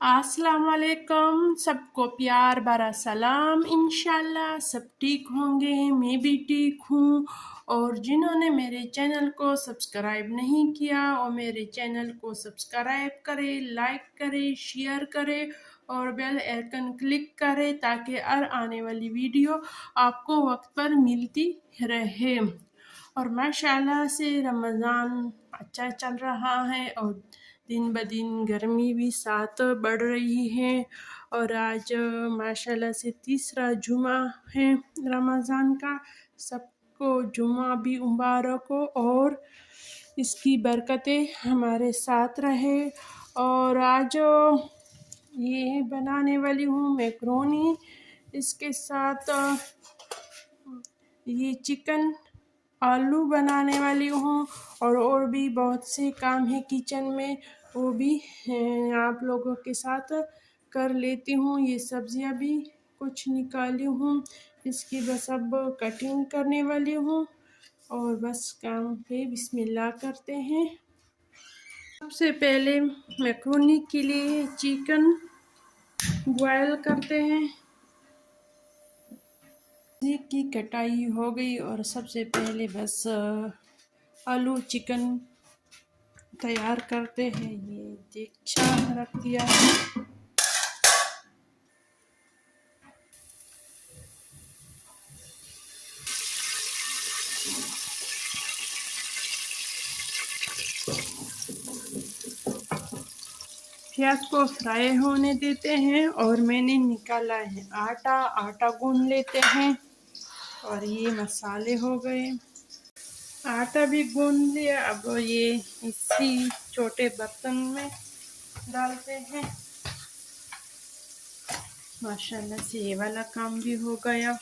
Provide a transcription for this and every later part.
अस्सलाम वालेकुम, सबको प्यार भरा सलाम। इंशाल्लाह सब ठीक होंगे, मैं भी ठीक हूँ। और जिन्होंने मेरे चैनल को सब्सक्राइब नहीं किया और मेरे चैनल को सब्सक्राइब करें, लाइक करें, शेयर करें और बेल आइकन क्लिक करें ताकि हर आने वाली वीडियो आपको वक्त पर मिलती रहे। और माशाल्लाह से रमज़ान अच्छा चल रहा है और दिन ब दिन गर्मी भी साथ बढ़ रही है। और आज माशाल्लाह से तीसरा जुमा है रमज़ान का। सबको जुमा भी मुबारक हो और इसकी बरकतें हमारे साथ रहे। और आज ये बनाने वाली हूँ मैक्रोनी, इसके साथ ये चिकन आलू बनाने वाली हूँ। और भी बहुत से काम है किचन में, वो भी आप लोगों के साथ कर लेती हूँ। ये सब्जियाँ भी कुछ निकाली हूँ, इसकी बस अब कटिंग करने वाली हूँ और बस काम पे बिस्मिल्लाह करते हैं। सबसे पहले मैक्रोनी के लिए चिकन बॉयल करते हैं। की कटाई हो गई और सबसे पहले बस आलू चिकन तैयार करते हैं। ये देगचा रख दिया है। प्याज को फ्राई होने देते हैं और मैंने निकाला है आटा गूंद लेते हैं। और ये मसाले हो गए, आटा भी गूंद लिया। अब ये इसी छोटे बर्तन में डालते हैं। माशाल्लाह से ये वाला काम भी हो गया।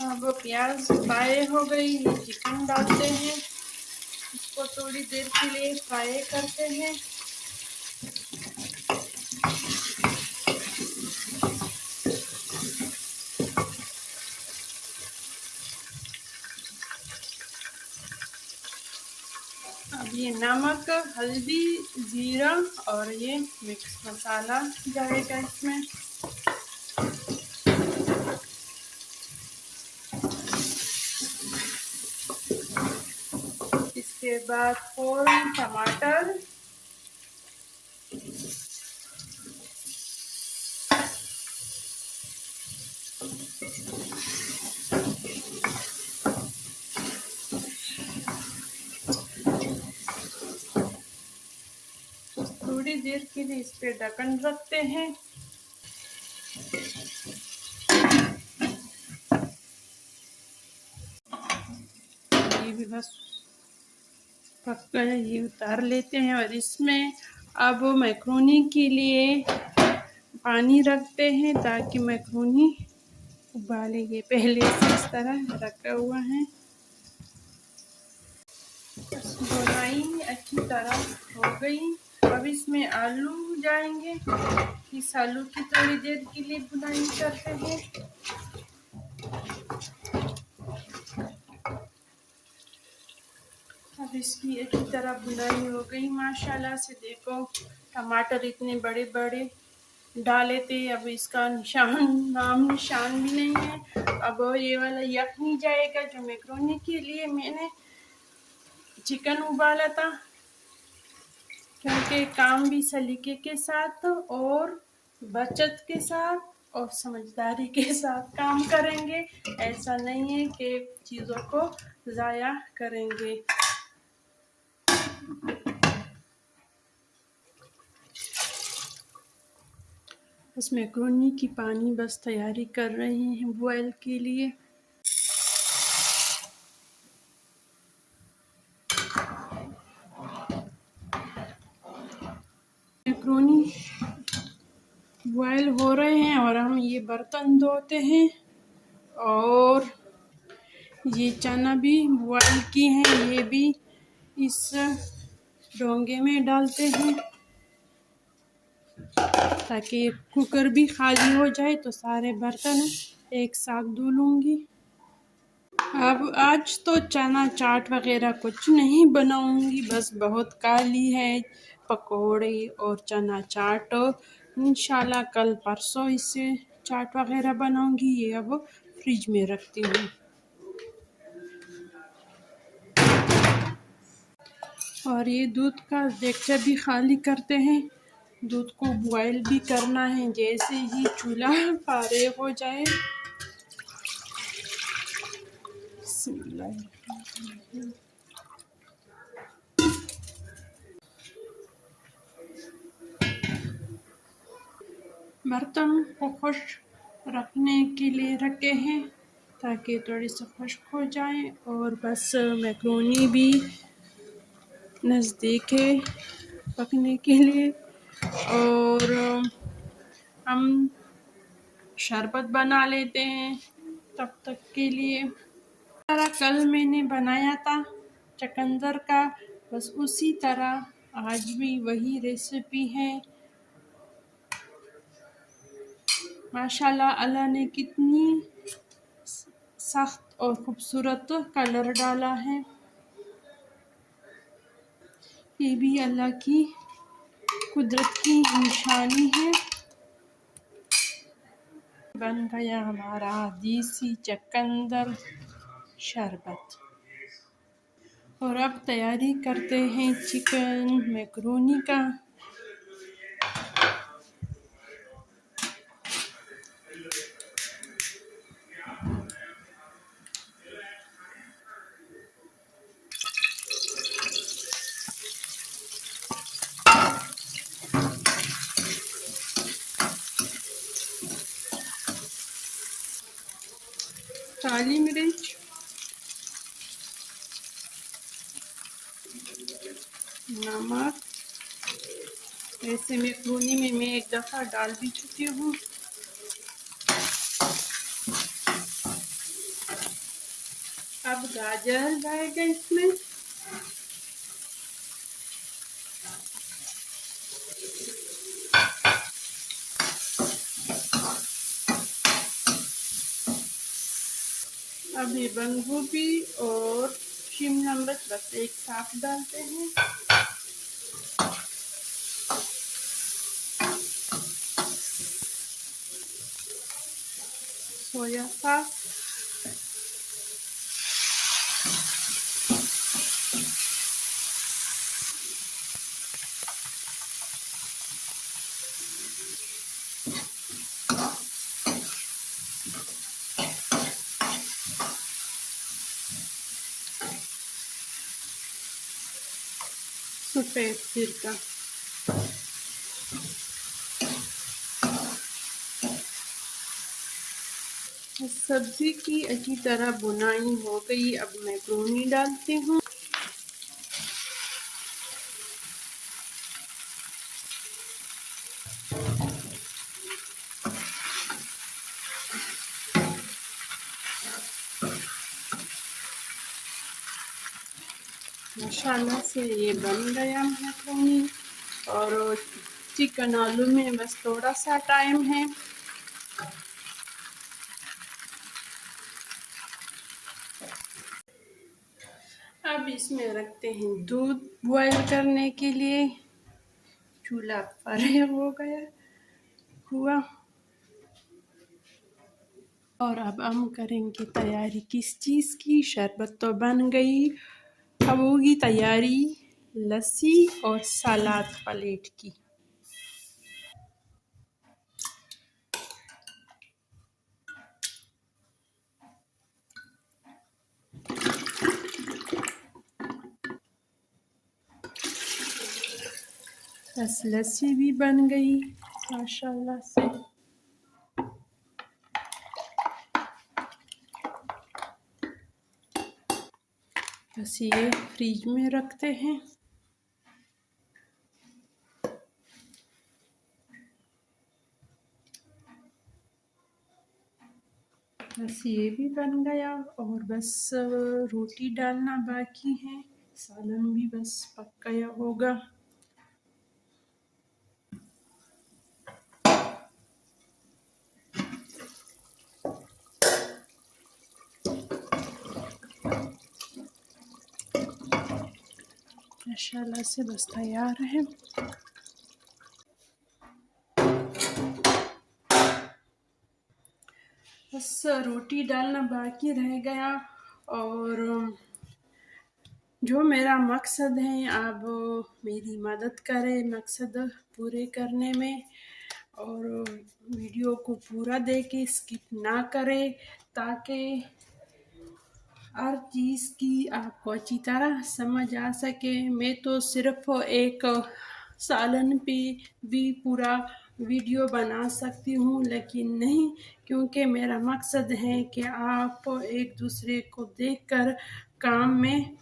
अब प्याज फ्राई हो गई, ये चिकन डालते हैं, इसको थोड़ी देर के लिए फ्राई करते हैं। अब ये नमक, हल्दी, जीरा और ये मिक्स मसाला जाएगा इसमें। इसके बाद फौरन टमाटर, थोड़ी देर के लिए इस पे ढक्कन रखते हैं। ये भी बस पक गया, ये उतार लेते हैं। और इसमें अब मैक्रोनी के लिए पानी रखते हैं ताकि मैक्रोनी उबालेंगे। पहले से इस तरह रखा हुआ है। बुनाई अच्छी तरह हो गई। अब इसमें आलू जाएंगे। इस आलू की थोड़ी देर के लिए बुनाई करते हैं। अब इसकी अच्छी तरह बुनाई हो गई माशाल्लाह से। देखो टमाटर इतने बड़े बड़े डाले थे, अब इसका नाम निशान भी नहीं है। अब ये वाला यखनी जाएगा जो मैक्रोनी के लिए मैंने चिकन उबाला था, क्योंकि काम भी सलीके के साथ और बचत के साथ और समझदारी के साथ काम करेंगे। ऐसा नहीं है कि चीज़ों को ज़ाया करेंगे। बस मैक्रोनी की पानी बस तैयारी कर रहे हैं बॉयल के लिए। मैक्रोनी बॉयल हो रहे हैं और हम ये बर्तन धोते हैं। और ये चना भी बॉयल की हैं, ये भी इस डोंगे में डालते हैं ताकि कुकर भी खाली हो जाए तो सारे बर्तन एक साथ धो लूँगी। अब आज तो चना चाट वगैरह कुछ नहीं बनाऊंगी, बस बहुत काली है पकोड़े और चना चाट। इंशाल्लाह कल परसों इससे चाट वगैरह बनाऊंगी। ये अब फ्रिज में रखती हूँ। और ये दूध का देगचा भी खाली करते हैं। दूध को बॉयल भी करना है। जैसे ही चूल्हा फारेग हो जाए, बर्तन को खुश्क रखने के लिए रखे हैं ताकि थोड़ी सी खुश्क हो जाए। और बस मैक्रोनी भी नज़दीक है पकने के लिए। और हम शरबत बना लेते हैं तब तक के लिए। तरह कल मैंने बनाया था चकंदर का, बस उसी तरह आज भी वही रेसिपी है। माशाल्लाह अल्लाह ने कितनी सख्त और खूबसूरत कलर डाला है। ये भी अल्लाह की कुदरत की निशानी है। बन गया हमारा देसी चकंदर शरबत। और अब तैयारी करते हैं चिकन मैक्रोनी का। काली मिर्च, नमक, ऐसे मैक्रोनी में मैं एक दफ़ा डाल भी चुकी हूँ। अब गाजर जाएगा इसमें। अब ये बंद गोभी और शिमला मिर्च बस एक साथ डालते हैं। सोया सॉस, सफ़ेद सिरका। सब्जी की अच्छी तरह बुनाई हो गई। अब मैक्रोनी डालती हूँ। माशाल्लाह से ये बन गया मैक्रोनी। और चिकन आलू में बस थोड़ा सा टाइम है। अब इसमें रखते हैं दूध बॉयल करने के लिए। चूल्हा फारेग हो गया हुआ। और अब हम करेंगे तैयारी किस चीज़ की। शरबत तो बन गई, अब होगी तैयारी लस्सी और सलाद प्लेट की। बस लस्सी भी बन गई माशाल्लाह से। बस ये फ्रिज में रखते हैं। बस ये भी बन गया। और बस रोटी डालना बाकी है। सालन भी बस पक गया होगा। माशाल्लाह से बस तैयार है। बस रोटी डालना बाकी रह गया। और जो मेरा मकसद है, आप मेरी मदद करें मकसद पूरे करने में, और वीडियो को पूरा देखें, स्किप ना करें, ताकि हर चीज़ की आपको अच्छी तरह समझ आ सके। मैं तो सिर्फ एक सालन पे भी पूरा वीडियो बना सकती हूँ, लेकिन नहीं, क्योंकि मेरा मकसद है कि आप एक दूसरे को देखकर काम में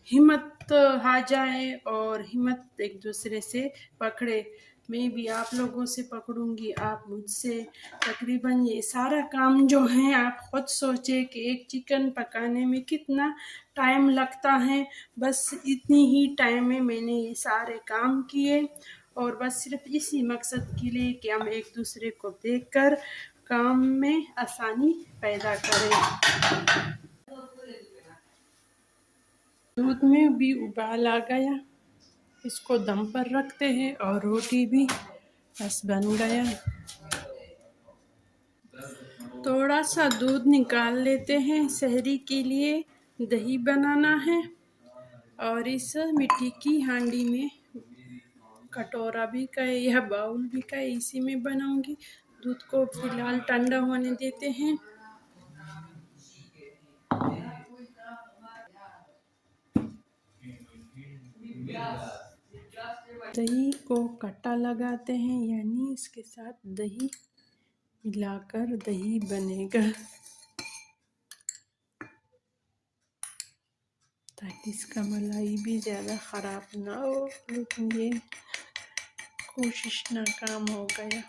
हिम्मत आ जाए और हिम्मत एक दूसरे से पकड़े। मैं भी आप लोगों से पकड़ूंगी, आप मुझसे। तकरीबन ये सारा काम जो है, आप खुद सोचे कि एक चिकन पकाने में कितना टाइम लगता है। बस इतनी ही टाइम में मैंने ये सारे काम किए, और बस सिर्फ इसी मकसद के लिए कि हम एक दूसरे को देखकर काम में आसानी पैदा करें। दूध में भी उबाल आ गया, इसको दम पर रखते हैं, और रोटी भी बस बन गया। थोड़ा सा दूध निकाल लेते हैं, सहरी के लिए दही बनाना है। और इस मिट्टी की हांडी में, कटोरा भी का है या बाउल भी का है, इसी में बनाऊंगी। दूध को फिलहाल ठंडा होने देते हैं। दही को कट्टा लगाते हैं, यानी इसके साथ दही मिलाकर दही बनेगा, ताकि इसका मलाई भी ज़्यादा ख़राब ना हो। लेकिन ये कोशिश नाकाम हो गया।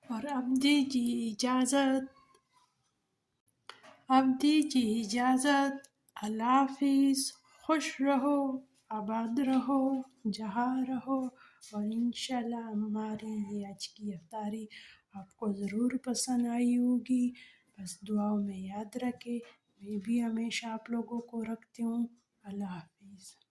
और अब दीजिए इजाज़त। अल्लाह हाफिज़। खुश रहो, आबाद रहो, जहाँ रहो। और इंशाल्लाह हमारी ये आज की अफ्तारी आपको ज़रूर पसंद आई होगी। बस दुआओं में याद रखें। मैं भी हमेशा आप लोगों को रखती हूँ। अल्लाह हाफिज़।